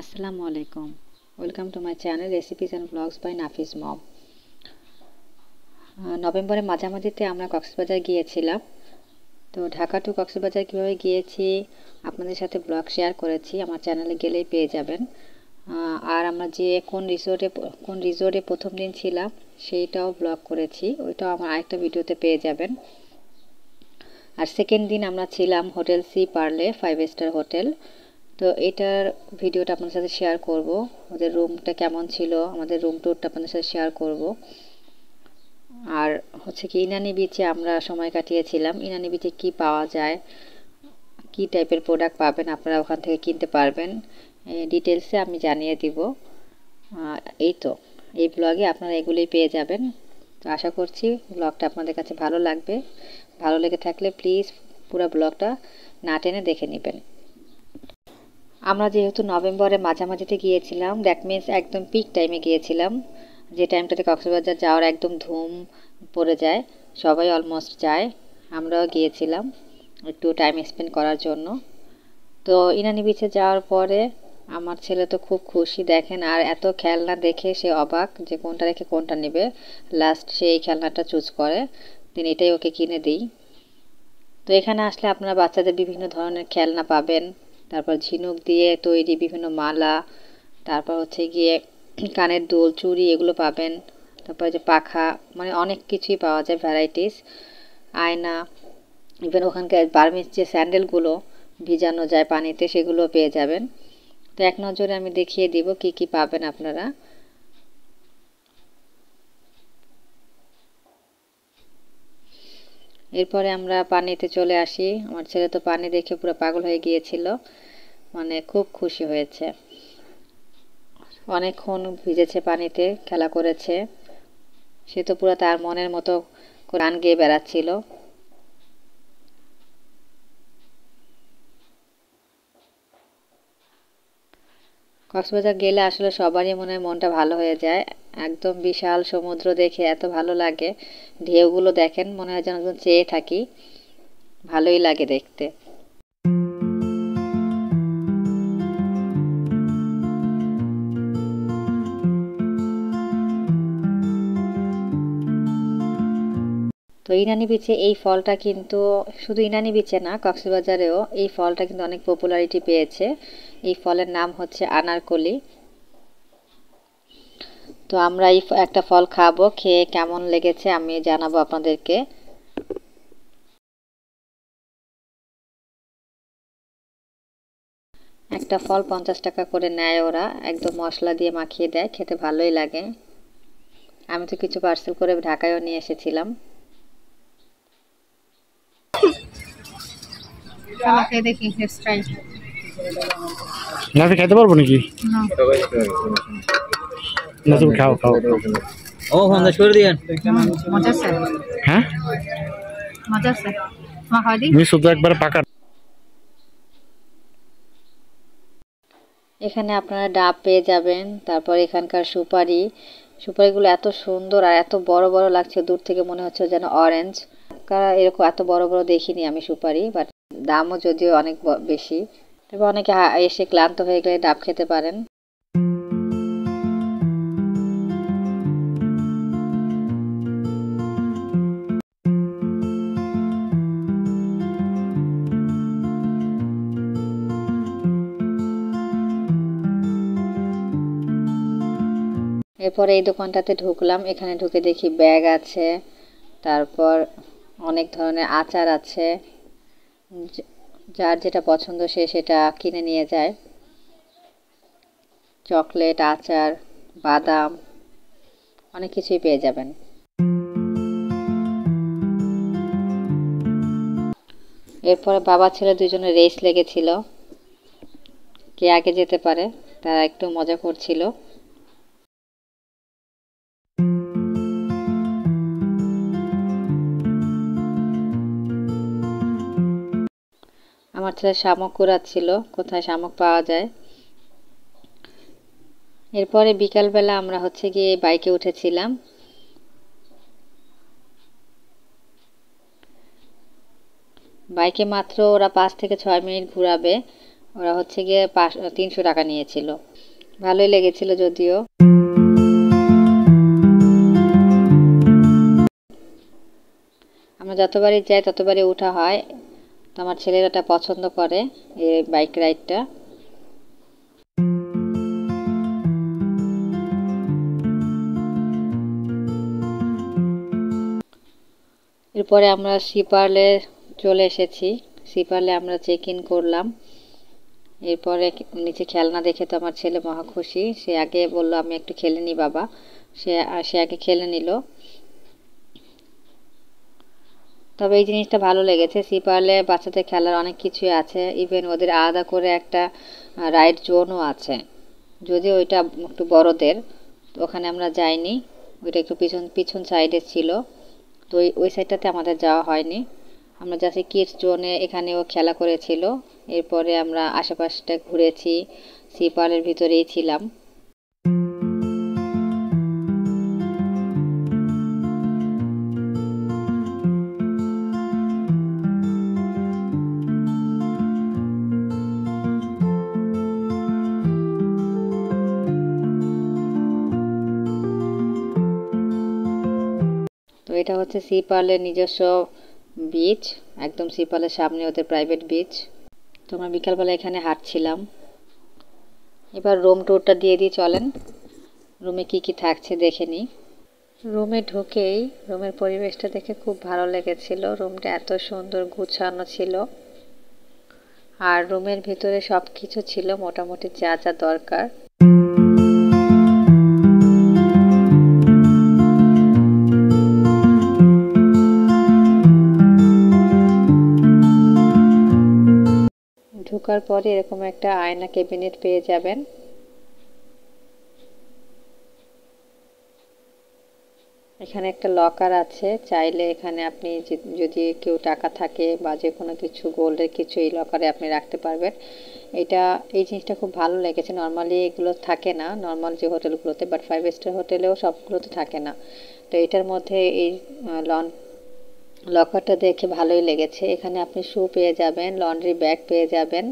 আসসালামু আলাইকুম। Welcome to my channel recipes and blogs by Nafis mom. নভেম্বরের মাঝামাঝিতে আমরা কক্সবাজার গিয়েছিলাম। তো ঢাকা টু কক্সবাজার কীভাবে গিয়েছি আপনাদের সাথে ব্লগ শেয়ার করেছি, আমার চ্যানেলে গেলেই পেয়ে যাবেন। আর আমরা যে কোন রিসোর্টে প্রথম দিন ছিলাম সেইটাও ব্লগ করেছি, ওইটাও আমার আরেকটা ভিডিওতে পেয়ে যাবেন। আর সেকেন্ড দিন আমরা ছিলাম হোটেল সি পার্লে 5 স্টার হোটেল। তো এটার ভিডিওটা আপনাদের সাথে শেয়ার করব, ওদের রুমটা কেমন ছিল, আমাদের রুম ট্যুরটা আপনাদের সাথে শেয়ার করব। আর হচ্ছে কি ইনানি বিচে আমরা সময় কাটিয়েছিলাম। ইনানি বিচে কি পাওয়া যায়, কি টাইপের প্রোডাক্ট পাবেন আপনারা ওখান থেকে কিনতে পারবেন, ডিটেলসে আমি জানিয়ে দিব। এই তো এই ব্লগে আপনারা এগুলোই পেয়ে যাবেন। তো আশা করছি ব্লগটা আপনাদের কাছে ভালো লাগবে। ভালো লেগে থাকলে প্লিজ পুরো ব্লগটা না টেনে দেখে নেবেন। আমরা যেহেতু নভেম্বরের মাঝামাঝিতে গিয়েছিলাম, দ্যাট মিনস একদম পিক টাইমে গিয়েছিলাম, যে টাইমটাতে কক্সবাজার যাওয়ার একদম ধুম পড়ে যায়, সবাই অলমোস্ট যায়, আমরাও গিয়েছিলাম একটু টাইম স্পেন্ড করার জন্য। তো ইনানি বিচে যাওয়ার পরে আমার ছেলে তো খুব খুশি, দেখেন, আর এত খেলনা দেখে সে অবাক যে কোনটা রেখে কোনটা নেবে। লাস্ট সে এই খেলনাটা চুজ করে, দিন এটাই ওকে কিনে দিই। তো এখানে আসলে আপনারা বাচ্চাদের বিভিন্ন ধরনের খেলনা পাবেন, তারপর ঝিনুক দিয়ে তৈরি বিভিন্ন মালা, তারপর হচ্ছে গিয়ে কানের দুল, চুড়ি, এগুলো পাবেন। তারপর যে পাখা, মানে অনেক কিছুই পাওয়া যায়, ভ্যারাইটিস, আয়না, ইভেন ওখানকার বার্মিজ যে স্যান্ডেলগুলো ভিজানো যায় পানিতে, সেগুলো পেয়ে যাবেন। তো এক নজরে আমি দেখিয়ে দিব কি কি পাবেন আপনারা। এরপরে আমরা পানিতে চলে আসি। আমার ছেলে তো পানি দেখে পুরো পাগল হয়ে গিয়েছিল, মানে খুব খুশি হয়েছে, অনেকক্ষণ ভিজেছে পানিতে, খেলা করেছে, সে তো পুরো তার মনের মতো গান গেয়ে বেড়াচ্ছিল। কক্সবাজার গেলে আসলে সবারই মনে হয় মনটা ভালো হয়ে যায়, একদম বিশাল সমুদ্র দেখে এত ভালো লাগে, ঢেউগুলো দেখেন মনে হয় যেন একদম চেয়ে থাকি, ভালোই লাগে দেখতে। তো ইনানি বিচে এই ফলটা কিন্তু, শুধু ইনানি বিচে না, কক্সবাজারেও এই ফলটা কিন্তু অনেক পপুলারিটি পেয়েছে। এই ফলের নাম হচ্ছে আনারকলি। তো আমরা এই একটা ফল খাবো, খেয়ে কেমন লেগেছে আমি জানাবো আপনাদেরকে। একটা ফল 50 টাকা করে নেয় ওরা, একদম মশলা দিয়ে মাখিয়ে দেয়, খেতে ভালোই লাগে। আমি তো কিছু পার্সেল করে ঢাকায়ও নিয়ে এসেছিলাম। দেখি নাফি খাইতে পারবো নাকি? না তুমি খাও খাও। ও হন্দা করে দিয়েন। মজা আছে, হ্যাঁ মজা আছে, মা খাওয়া দিই। তুমি শুধু একবার পাকা। এখানে আপনারা ডাব পেয়ে যাবেন, তারপর এখানকার সুপারি, সুপারিগুলো এত সুন্দর আর এত বড় বড় লাগছে, দূর থেকে মনে হচ্ছে যেন অরেঞ্জ। এরকম এত বড় বড় দেখিনি আমি সুপারি, বাট দামও যদিও অনেক বেশি। তবে অনেকে এসে ক্লান্ত হয়ে গেলে ডাব খেতে পারেন। এরপরে এই দোকানটাতে ঢুকলাম, এখানে ঢুকে দেখি ব্যাগ আছে, তারপর অনেক ধরনের আচার আছে, যার যেটা পছন্দ সে সেটা কিনে নিয়ে যায়। চকলেট, আচার, বাদাম, অনেক কিছুই পেয়ে যাবেন। এরপরে বাবা ছেলে দুজনে রেস লেগেছিল, কে আগে যেতে পারে, তারা একটু মজা করছিল। আমার ছেলে শামুক কুড়াচ্ছিল, কোথায় শামুক পাওয়া যায়। এরপরে বিকালবেলা আমরা হচ্ছে গিয়ে বাইকে উঠেছিলাম। বাইকে মাত্র ওরা 5 থেকে 6 মিনিট ঘুরাবে, ওরা হচ্ছে গিয়ে 300 টাকা নিয়েছিল। ভালোই লেগেছিল যদিও। আমরা যতবারই যাই ততবারই ওঠা হয়, তো আমার ছেলেরা এটা পছন্দ করে এই বাইক রাইডটা। এরপরে আমরা সি পার্লে চলে এসেছি। সি পার্লে আমরা চেক ইন করলাম। এরপরে নিচে খেলনা দেখে তো আমার ছেলে মহা খুশি। সে আগে বলল আমি একটু খেলে নিই বাবা। সে আগে খেলে নিল। তবে এই জিনিসটা ভালো লেগেছে, সি পার্লে বাচ্চাদের খেলার অনেক কিছুই আছে। ইভেন ওদের আলাদা করে একটা রাইড জোনও আছে, যদিও ওইটা একটু বড়দের। তো ওখানে আমরা যাইনি, ওইটা একটু পিছন সাইডে ছিল। তো ওই সাইডটাতে আমাদের যাওয়া হয়নি। আমরা জাস্ট কিডস জোনে এখানেও খেলা করেছিল। এরপরে আমরা আশেপাশটা ঘুরেছি, সি পার্লের ভিতরেই ছিলাম। তো এটা হচ্ছে সি পার্লের নিজস্ব বিচ, একদম সি পার্লের সামনে ওদের প্রাইভেট বিচ। তো আমরা বিকালবেলা এখানে হাঁটছিলাম। এবার রুম ট্যুরটা দিয়ে দিই, চলেন রুমে কি কি থাকছে দেখে নিই। রুমে ঢুকেই রুমের পরিবেশটা দেখে খুব ভালো লেগেছিল। রুমটা এত সুন্দর গুছানো ছিল, আর রুমের ভিতরে সব কিছু ছিল মোটামুটি যা যা দরকার। ঢোকার পরে এরকম একটা আয়না ক্যাবিনেট পেয়ে যাবেন। এখানে একটা লকার আছে, চাইলে এখানে আপনি যদি কেউ টাকা থাকে বা যে কোনো কিছু গোল্ডের কিছু এই লকারে আপনি রাখতে পারবেন। এই জিনিসটা খুব ভালো লেগেছে। নর্মালি এগুলো থাকে না নর্মাল যে হোটেলগুলোতে, বাট 5 স্টার হোটেলেও সবগুলোতে থাকে না। তো এটার মধ্যে এই লকারটা দেখে ভালোই লেগেছে। এখানে আপনি শু পেয়ে যাবেন, লন্ড্রি ব্যাগ পেয়ে যাবেন।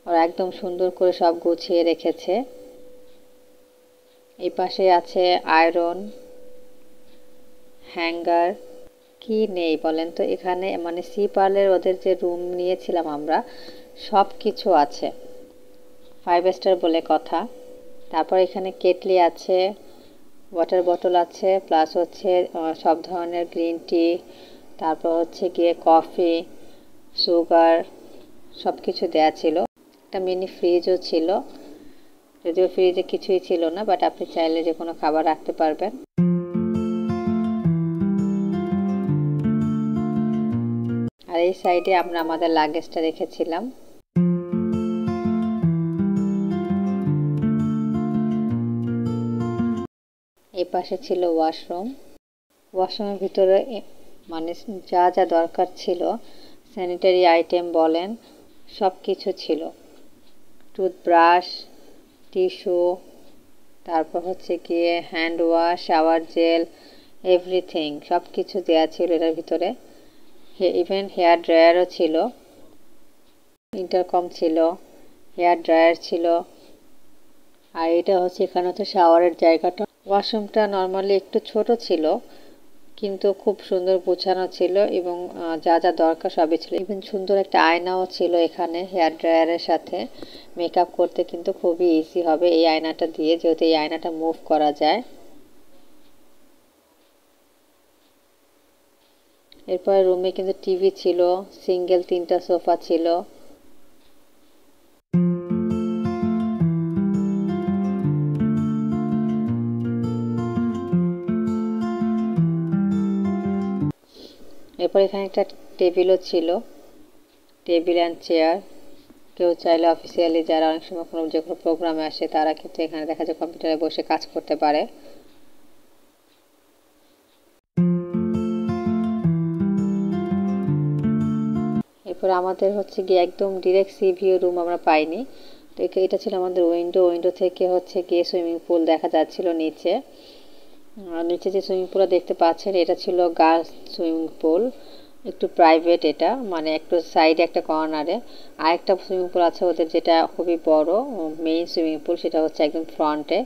ওরা একদম সুন্দর করে সব গুছিয়ে রেখেছে। এই পাশে আছে আয়রন, হ্যাঙ্গার, কি নেই বলেন তো এখানে। মানে সি পার্লের ওদের যে রুম নিয়েছিলাম আমরা, সব কিছু আছে, 5 স্টার বলে কথা। তারপর এখানে কেটলি আছে, ওয়াটার বোতল আছে, প্লাস হচ্ছে সব ধরনের গ্রিন টি, তারপর হচ্ছে গিয়ে কফি, সুগার, সব কিছু দেয়া ছিল। একটা মিনি ফ্রিজও ছিল, যদিও ফ্রিজে কিছুই ছিল না, বাট আপনি চাইলে যে কোনো খাবার রাখতে পারবেন। আর এই সাইডে আমরা আমাদের লাগেজটা রেখেছিলাম। এই পাশে ছিল ওয়াশরুম। ওয়াশরুমের ভিতরে মানে যা যা দরকার ছিল, স্যানিটারি আইটেম বলেন, সব কিছু ছিল। টুথব্রাশ, টিস্যু, তারপর হচ্ছে গিয়ে hand wash, shower gel, everything সব কিছু দেওয়া ছিল এটার ভিতরে। ইভেন হেয়ার ড্রায়ারও ছিল, ইন্টারকম ছিল, হেয়ার ড্রায়ার ছিল। আর এটা হচ্ছে এখানে হচ্ছে শাওয়ারের জায়গাটা। ওয়াশরুমটা নর্মালি একটু ছোট ছিল, কিন্তু খুব সুন্দর গোছানো ছিল এবং যা যা দরকার সবই ছিল। ইভেন সুন্দর একটা আয়নাও ছিল এখানে হেয়ার ড্রায়ারের সাথে। মেকআপ করতে কিন্তু খুবই ইজি হবে এই আয়নাটা দিয়ে, যেহেতু এই আয়নাটা মুভ করা যায়। এরপরে রুমে কিন্তু টিভি ছিল, সিঙ্গেল 3টা সোফা ছিল। এরপর এখানে একটা টেবিলও ছিল, টেবিল অ্যান্ড চেয়ার। কেউ চাইলে অফিসিয়ালি যারা অনেক সময় যে কোনো প্রোগ্রামে আসে তারা কিন্তু এখানে দেখা যায় কম্পিউটারে বসে কাজ করতে পারে। এরপর আমাদের হচ্ছে গিয়ে একদম ডিরেক্ট সি ভিউ রুম আমরা পাইনি। তো এটা ছিল আমাদের উইন্ডো থেকে হচ্ছে গিয়ে সুইমিং পুল দেখা যাচ্ছিল নিচে। নিচে যে সুইমিং পুলটা দেখতে পাচ্ছেন এটা ছিল গার্লস সুইমিং পুল। একটু প্রাইভেট, এটা মানে একটু সাইডে একটা কর্নারে। আর একটা সুইমিং পুল আছে ওদের, যেটা খুবই বড় মেইন সুইমিং পুল, সেটা হচ্ছে একদম ফ্রন্টে।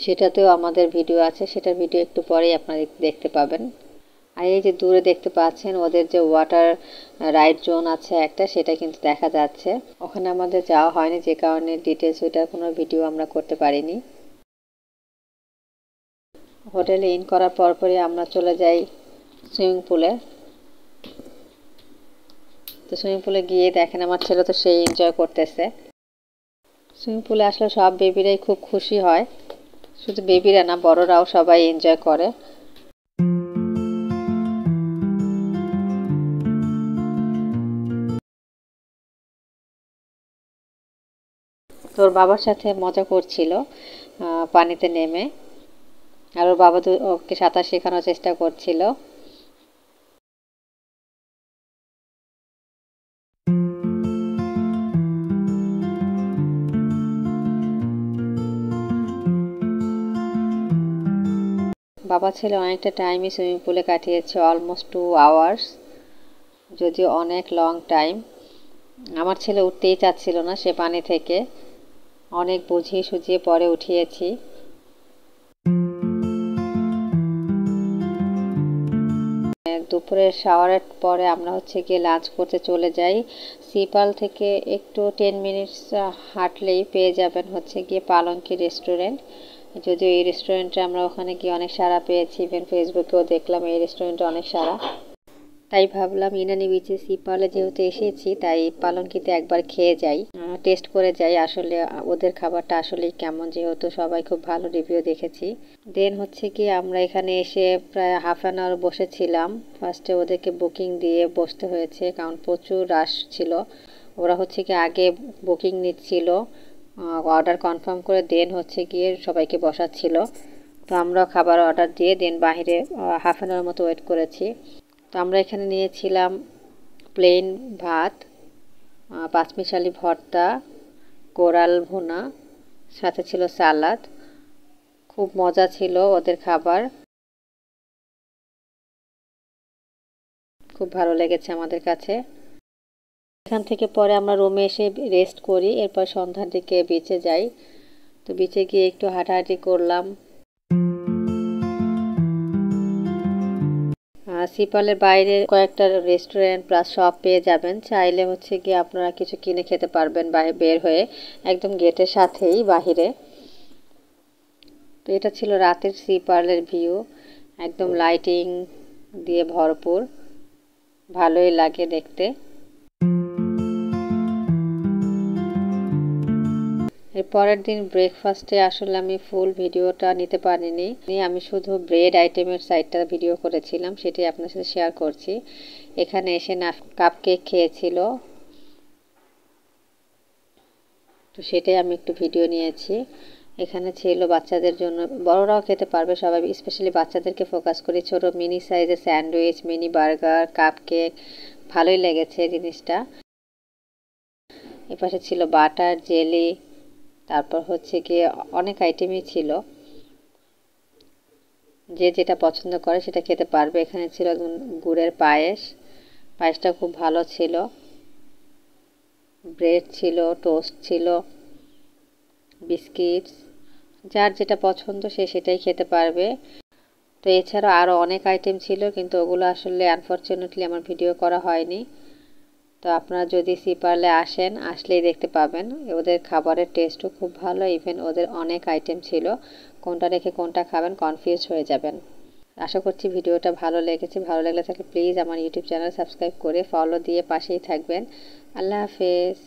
সেটাতেও আমাদের ভিডিও আছে, সেটার ভিডিও একটু পরেই আপনারা দেখতে পাবেন। আর এই যে দূরে দেখতে পাচ্ছেন ওদের যে ওয়াটার রাইড জোন আছে একটা, সেটা কিন্তু দেখা যাচ্ছে। ওখানে আমাদের যাওয়া হয়নি, যে কারণে ডিটেলস ওইটার কোনো ভিডিও আমরা করতে পারিনি। হোটেলে ইন করার পরপরই আমরা চলে যাই সুইমিং পুলে। তো সুইমিং পুলে গিয়ে দেখেন আমার ছেলে তো সেই এনজয় করতেছে। সুইমিং পুলে আসলে সব বেবিরাই খুব খুশি হয়, শুধু বেবিরা না, বড়রাও সবাই এনজয় করে। তোর বাবার সাথে মজা করছিল পানিতে নেমে, আর ওর বাবা তো ওকে সাঁতার শেখানোর চেষ্টা করছিল। বাবা ছেলে অনেকটা টাইমই সুইমিং পুলে কাটিয়েছে, অলমোস্ট 2 আওয়ার্স, যদিও অনেক লং টাইম। আমার ছেলে উঠতেই চাচ্ছিল না সে পানি থেকে, অনেক বুঝিয়ে সুঝিয়ে পরে উঠিয়েছি। দুপুরের শাওয়ারের পরে আমরা হচ্ছে গিয়ে লাঞ্চ করতে চলে যাই। সিপাল থেকে একটু 10 মিনিটস হাঁটলেই পেয়ে যাবেন হচ্ছে গিয়ে পালঙ্কি রেস্টুরেন্ট। যদিও এই রেস্টুরেন্টে আমরা ওখানে গিয়ে অনেক সাড়া পেয়েছি, ইভেন ফেসবুকেও দেখলাম এই রেস্টুরেন্টে অনেক সাড়া। তাই ভাবলাম ইনানি বিচে সিপালে যেহেতু এসেছি, তাই পালঙ্কিতে একবার খেয়ে যাই, টেস্ট করে যাই আসলে ওদের খাবারটা আসলে কেমন, যেহেতু সবাই খুব ভালো রিভিউ দেখেছি। দেন হচ্ছে কি আমরা এখানে এসে প্রায় হাফ অ্যান আওয়ার বসেছিলাম। ফার্স্টে ওদেরকে বুকিং দিয়ে বসতে হয়েছে, কারণ প্রচুর রাশ ছিল। ওরা হচ্ছে কি আগে বুকিং নিচ্ছিল, অর্ডার কনফার্ম করে দেন হচ্ছে গিয়ে সবাইকে বসাচ্ছিল। তো আমরা খাবার অর্ডার দিয়ে দেন বাইরে হাফ অ্যান আওয়ার মতো ওয়েট করেছি। তো আমরা এখানে নিয়েছিলাম প্লেন ভাত, পাঁচমিশালি ভর্তা, কোরাল ভুনা, সাথে ছিল সালাদ। খুব মজা ছিল ওদের খাবার, খুব ভালো লেগেছে আমাদের কাছে। এখান থেকে পরে আমরা রুমে এসে রেস্ট করি, এরপর সন্ধ্যার দিকে বিচে যাই। তো বিচে গিয়ে একটু হাঁটাহাঁটি করলাম। সিপালের বাইরে কয়েকটা রেস্টুরেন্ট প্লাস শপ পেয়ে যাবেন, চাইলে হচ্ছে গিয়ে আপনারা কিছু কিনে খেতে পারবেন বাইরে বের হয়ে, একদম গেটের সাথেই বাহিরে। তো এটা ছিল রাতের সিপালের ভিউ, একদম লাইটিং দিয়ে ভরপুর, ভালোই লাগে দেখতে। এর পরের দিন ব্রেকফাস্টে আসলে আমি ফুল ভিডিওটা নিতে পারিনি, আমি শুধু ব্রেড আইটেমের সাইডটা ভিডিও করেছিলাম, সেটাই আপনার সাথে শেয়ার করছি। এখানে এসে কাপ কেক খেয়েছিল, তো সেটাই আমি একটু ভিডিও নিয়েছি। এখানে ছিল বাচ্চাদের জন্য, বড়রাও খেতে পারবে সবাই, স্পেশালি বাচ্চাদেরকে ফোকাস করি। ছোট মিনি সাইজের sandwich, mini burger, cup cake, ভালোই লেগেছে জিনিসটা। এপাশে ছিল বাটার, জেলি, তারপর হচ্ছে গিয়ে অনেক আইটেমই ছিল, যে যেটা পছন্দ করে সেটা খেতে পারবে। এখানে ছিল গুড়ের পায়েস, পায়েসটা খুব ভালো ছিল। ব্রেড ছিল, টোস্ট ছিল, বিস্কিটস, যার যেটা পছন্দ সে সেটাই খেতে পারবে। তো এছাড়া আরও অনেক আইটেম ছিল, কিন্তু ওগুলো আসলে আনফর্চুনেটলি আমার ভিডিও করা হয়নি। তো আপনারা যদি সিপারলে আসেন, আসলেই দেখতে পাবেন। ওদের খাবারের টেস্টও খুব ভালো, ইভেন ওদের অনেক আইটেম ছিল, কোনটা রেখে কোনটা খাবেন কনফিউজ হয়ে যাবেন। আশা করছি ভিডিওটা ভালো লেগেছে, ভালো লাগলে তাহলে প্লিজ আমার ইউটিউব চ্যানেল সাবস্ক্রাইব করে ফলো দিয়ে পাশেই থাকবেন। আল্লাহ হাফেজ।